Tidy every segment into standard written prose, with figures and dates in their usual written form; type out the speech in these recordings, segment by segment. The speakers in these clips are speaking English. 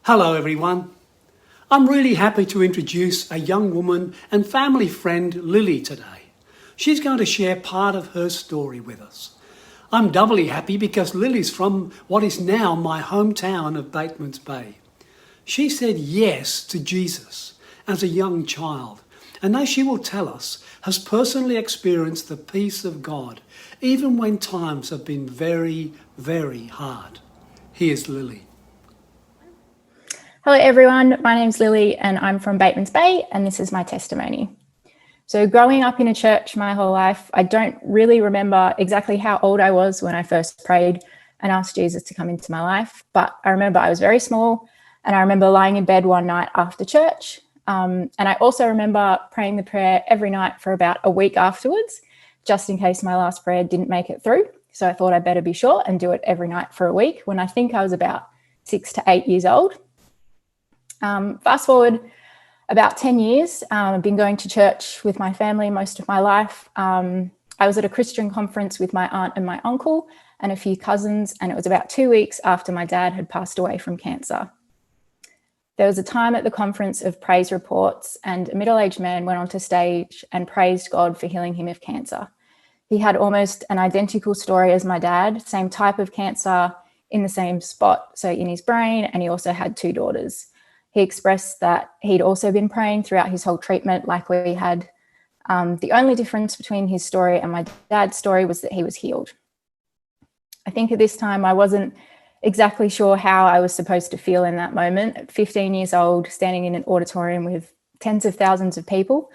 Hello everyone. I'm really happy to introduce a young woman and family friend, Lillie, today. She's going to share part of her story with us. I'm doubly happy because Lillie's from what is now my hometown of Batemans Bay. She said yes to Jesus as a young child, and as she will tell us, has personally experienced the peace of God, even when times have been very, very hard. Here's Lillie. Hello everyone, my name's Lillie and I'm from Batemans Bay and this is my testimony. So growing up in a church my whole life, I don't really remember exactly how old I was when I first prayed and asked Jesus to come into my life, but I remember I was very small and I remember lying in bed one night after church. And I also remember praying the prayer every night for about a week afterwards, just in case my last prayer didn't make it through. So I thought I'd better be sure and do it every night for a week when I think I was about 6 to 8 years old. Fast forward about 10 years, I've been going to church with my family most of my life. I was at a Christian conference with my aunt and my uncle and a few cousins, and it was about 2 weeks after my dad had passed away from cancer. There was a time at the conference of praise reports, and a middle-aged man went onto stage and praised God for healing him of cancer. He had almost an identical story as my dad, same type of cancer in the same spot, so in his brain, and he also had 2 daughters. He expressed that he'd also been praying throughout his whole treatment like we had. The only difference between his story and my dad's story was that he was healed. I think at this time I wasn't exactly sure how I was supposed to feel in that moment. At 15 years old, standing in an auditorium with tens of thousands of people,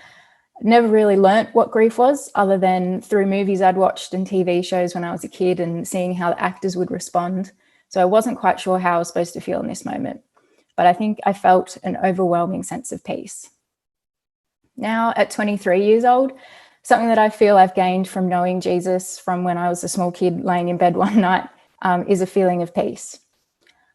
never really learnt what grief was other than through movies I'd watched and TV shows when I was a kid and seeing how the actors would respond. So I wasn't quite sure how I was supposed to feel in this moment. But I think I felt an overwhelming sense of peace. Now at 23 years old, something that I feel I've gained from knowing Jesus from when I was a small kid laying in bed one night is a feeling of peace.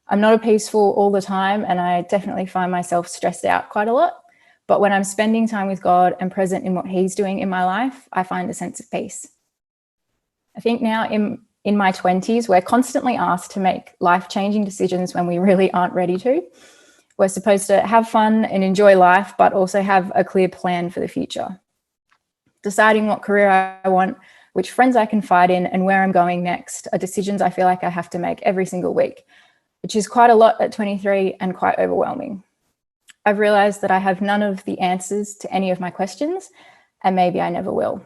I'm not peaceful all the time, and I definitely find myself stressed out quite a lot. But when I'm spending time with God and present in what He's doing in my life, I find a sense of peace. I think now in my 20s, we're constantly asked to make life-changing decisions when we really aren't ready to. We're supposed to have fun and enjoy life, but also have a clear plan for the future. Deciding what career I want, which friends I confide in, and where I'm going next are decisions I feel like I have to make every single week, which is quite a lot at 23 and quite overwhelming. I've realized that I have none of the answers to any of my questions, and maybe I never will.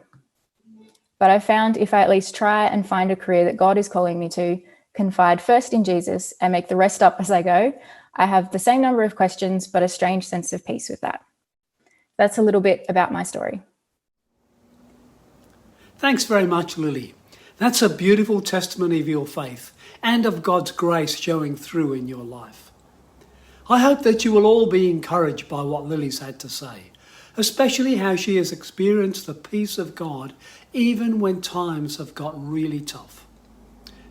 But I found if I at least try and find a career that God is calling me to, confide first in Jesus, and make the rest up as I go, I have the same number of questions, but a strange sense of peace with that. That's a little bit about my story. Thanks very much, Lillie. That's a beautiful testimony of your faith and of God's grace showing through in your life. I hope that you will all be encouraged by what Lillie's had to say, especially how she has experienced the peace of God even when times have got really tough.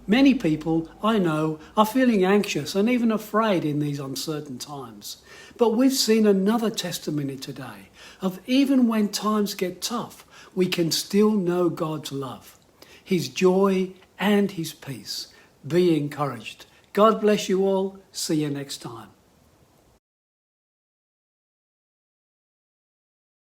Many people I know are feeling anxious and even afraid in these uncertain times. But we've seen another testimony today of even when times get tough, we can still know God's love, His joy and His peace. Be encouraged. God bless you all. See you next time.